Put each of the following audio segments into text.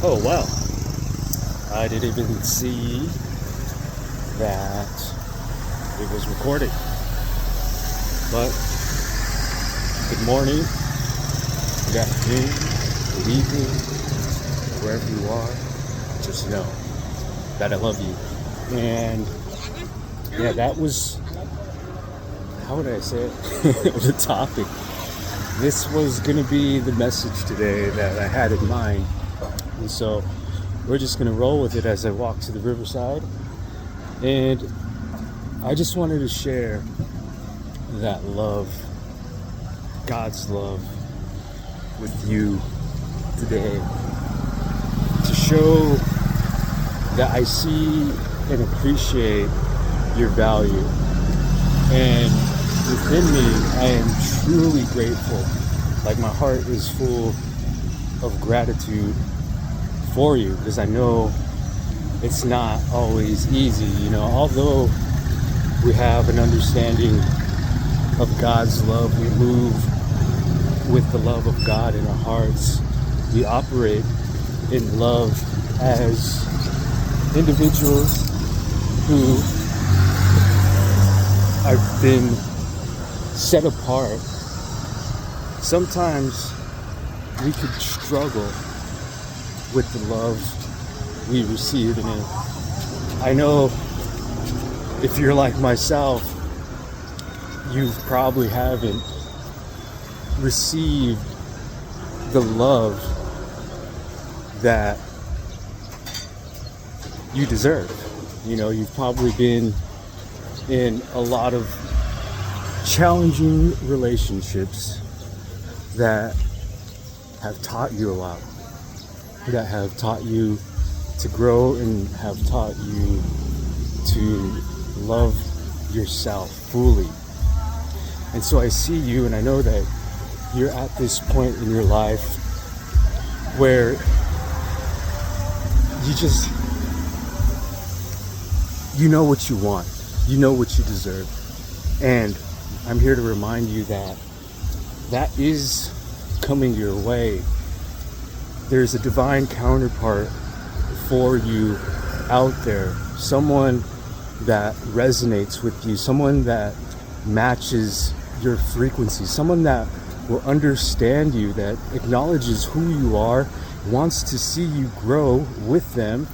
Oh wow, I didn't even see that it was recording. But good morning, good afternoon, good evening, wherever you are. Just know that I love you. And yeah, that was, how would I say it? The topic. This was going to be the message today that I had in mind. And so we're just going to roll with it as I walk to the riverside. And I just wanted to share that love, God's love, with you today, to show that I see and appreciate your value. And within me, I am truly grateful. Like, my heart is full of gratitude for you, because I know it's not always easy. Although we have an understanding of God's love, we move with the love of God in our hearts. We operate in love as individuals who have been set apart. Sometimes we could struggle with the love we receive, and I know if you're like myself, you probably haven't received the love that you deserve. You've probably been in a lot of challenging relationships that have taught you a lot, that have taught you to grow and have taught you to love yourself fully. And so I see you, and I know that you're at this point in your life where you know what you want, you know what you deserve. And I'm here to remind you that that is coming your way. There's a divine counterpart for you out there, someone that resonates with you, someone that matches your frequency, someone that will understand you, that acknowledges who you are, wants to see you grow with them,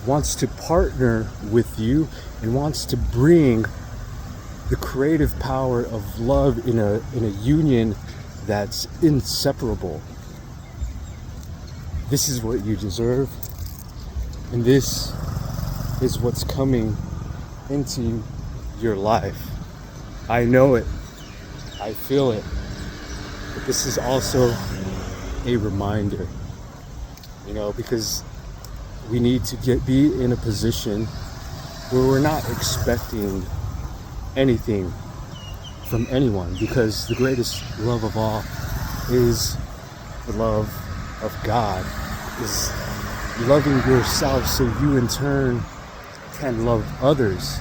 wants to partner with you, and wants to bring the creative power of love in a union that's inseparable. This is what you deserve, and this is what's coming into your life. I know it, I feel it, but this is also a reminder, because we need to be in a position where we're not expecting anything from anyone, because the greatest love of all is the love of God, is loving yourself so you in turn can love others.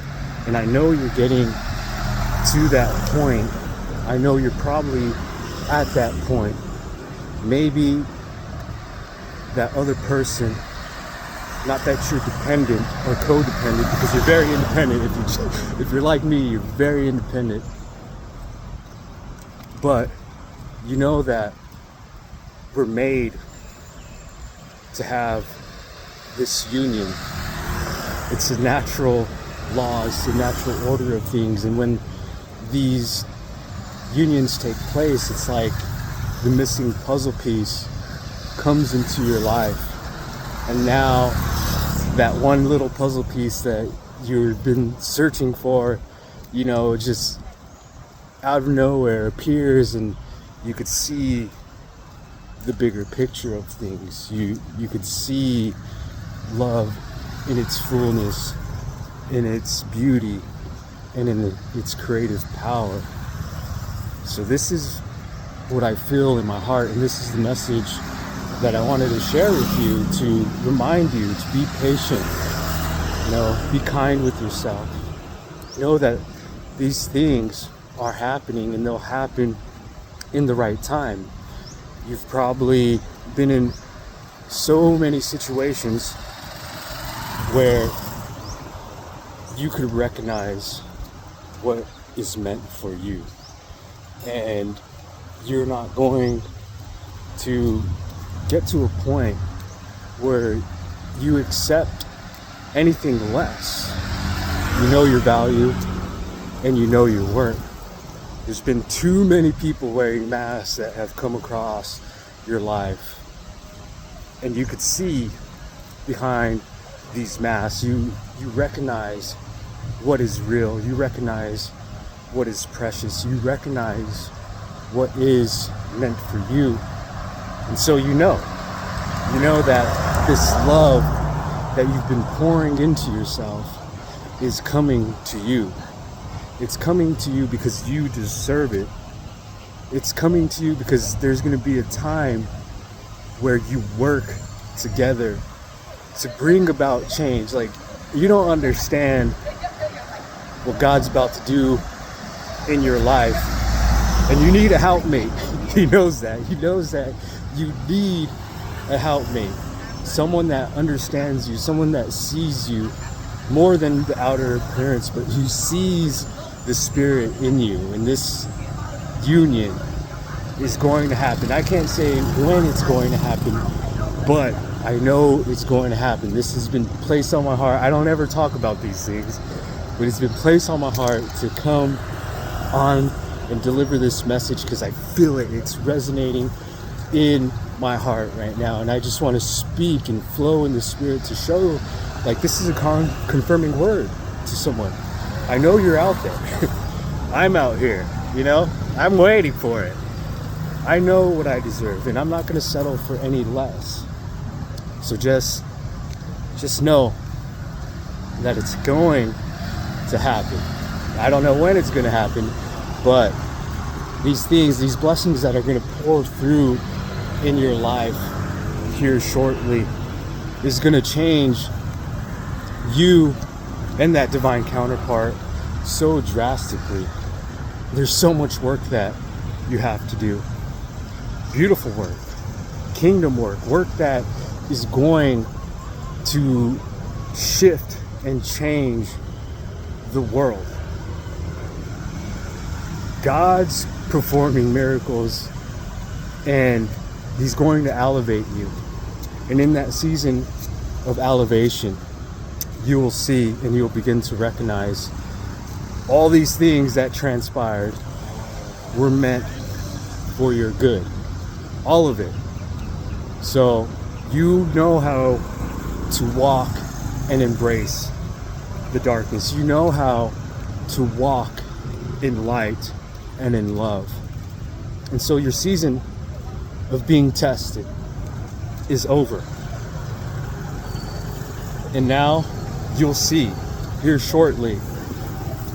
And I know you're getting to that point. I know you're probably at that point. Maybe that other person, not that you're dependent or codependent, because you're very independent. If you're like me, you're very independent. But you know that we're made to have this union. It's a natural law, it's a natural order of things. And when these unions take place, it's like the missing puzzle piece comes into your life. And now that one little puzzle piece that you've been searching for, just out of nowhere appears, and you could see the bigger picture of things. You could see love in its fullness, in its beauty, and in its creative power. So this is what I feel in my heart, and this is the message that I wanted to share with you, to remind you to be patient, be kind with yourself. Know that these things are happening, and they'll happen in the right time. You've probably been in so many situations where you could recognize what is meant for you, and you're not going to get to a point where you accept anything less. You know your value and you know your worth. There's been too many people wearing masks that have come across your life, and you could see behind these masks, you recognize what is real, you recognize what is precious, you recognize what is meant for you. And so you know that this love that you've been pouring into yourself is coming to you. It's coming to you because you deserve it. It's coming to you because there's going to be a time where you work together to bring about change. Like, you don't understand what God's about to do in your life, and you need a helpmate. He knows that. He knows that you need a helpmate. Someone that understands you, someone that sees you more than the outer appearance, but who sees the spirit in you. And this union is going to happen. I can't say when it's going to happen, but I know it's going to happen. This has been placed on my heart. I don't ever talk about these things, but it's been placed on my heart to come on and deliver this message because I feel it. It's resonating in my heart right now, and I just want to speak and flow in the spirit to show, like, this is a confirming word to someone. I know you're out there. I'm out here, I'm waiting for it. I know what I deserve, and I'm not going to settle for any less. So just know that it's going to happen. I don't know when it's going to happen, but these things, these blessings that are going to pour through in your life here shortly is going to change you and that divine counterpart so drastically. There's so much work that you have to do. Beautiful work, kingdom work that is going to shift and change the world. God's performing miracles, and He's going to elevate you. And in that season of elevation, you will see and you'll begin to recognize all these things that transpired were meant for your good. All of it. So you know how to walk and embrace the darkness. You know how to walk in light and in love. And so your season of being tested is over. And now you'll see here shortly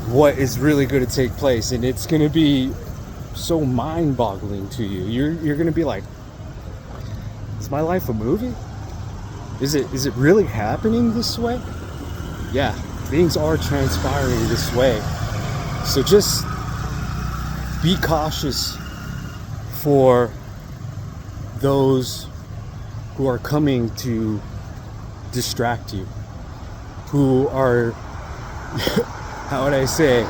what is really going to take place, and it's going to be so mind-boggling to you. You're going to be like, is my life a movie? Is it really happening this way? Yeah, things are transpiring this way. So just be cautious for those who are coming to distract you, who are, how would I say,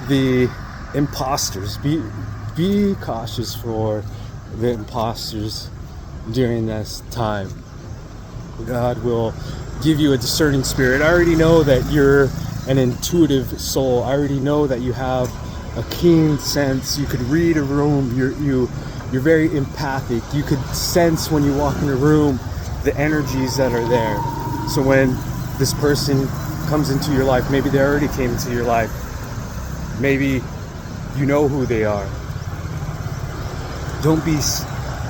the imposters. Be cautious for the imposters during this time. God will give you a discerning spirit. I already know that you're an intuitive soul. I already know that you have a keen sense. You could read a room. You're very empathic. You could sense when you walk in a room the energies that are there. So when this person comes into your life, maybe they already came into your life, maybe you know who they are. Don't be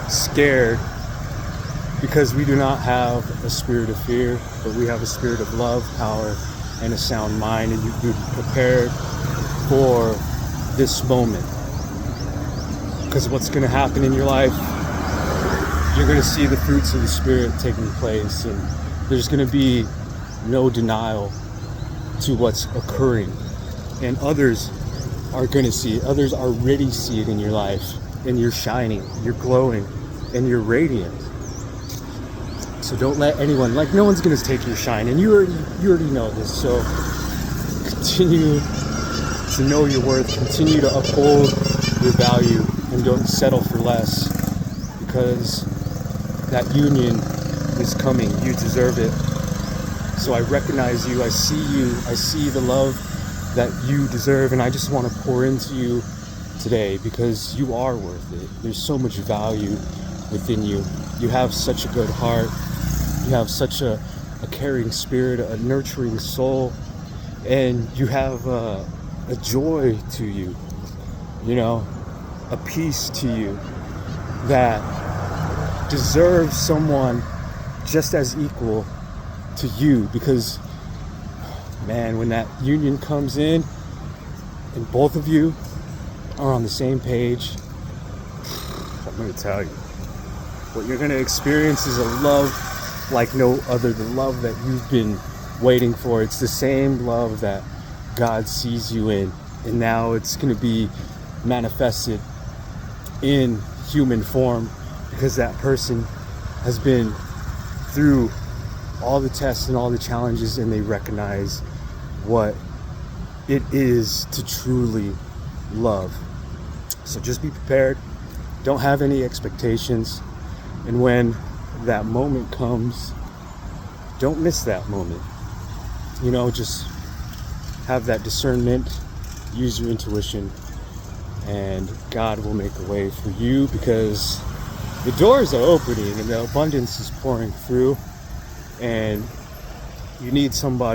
scared, because we do not have a spirit of fear, but we have a spirit of love, power, and a sound mind, and you be prepared for this moment. Because what's going to happen in your life, you're going to see the fruits of the Spirit taking place, and there's going to be no denial to what's occurring. And others are going to see it. Others already see it in your life, and you're shining, you're glowing, and you're radiant. So don't let anyone, like, no one's gonna take your shine, and you already know this. So continue to know your worth, continue to uphold your value, and don't settle for less, because that union is coming. You deserve it. So I recognize you, I see the love that you deserve, and I just want to pour into you today, because you are worth it. There's so much value within you. You have such a good heart. You have such a caring spirit, a nurturing soul, and you have a joy to you, you know, a peace to you that deserves someone just as equal to you. Because, man, when that union comes in and both of you are on the same page, I'm going to tell you, what you're going to experience is a love like no other, the love that you've been waiting for. It's the same love that God sees you in, and now it's going to be manifested in human form, because that person has been through all the tests and all the challenges, and they recognize what it is to truly love. So just be prepared. Don't have any expectations. And when that moment comes, don't miss that moment. You know, just have that discernment, use your intuition, and God will make a way for you, because the doors are opening and the abundance is pouring through, and you need somebody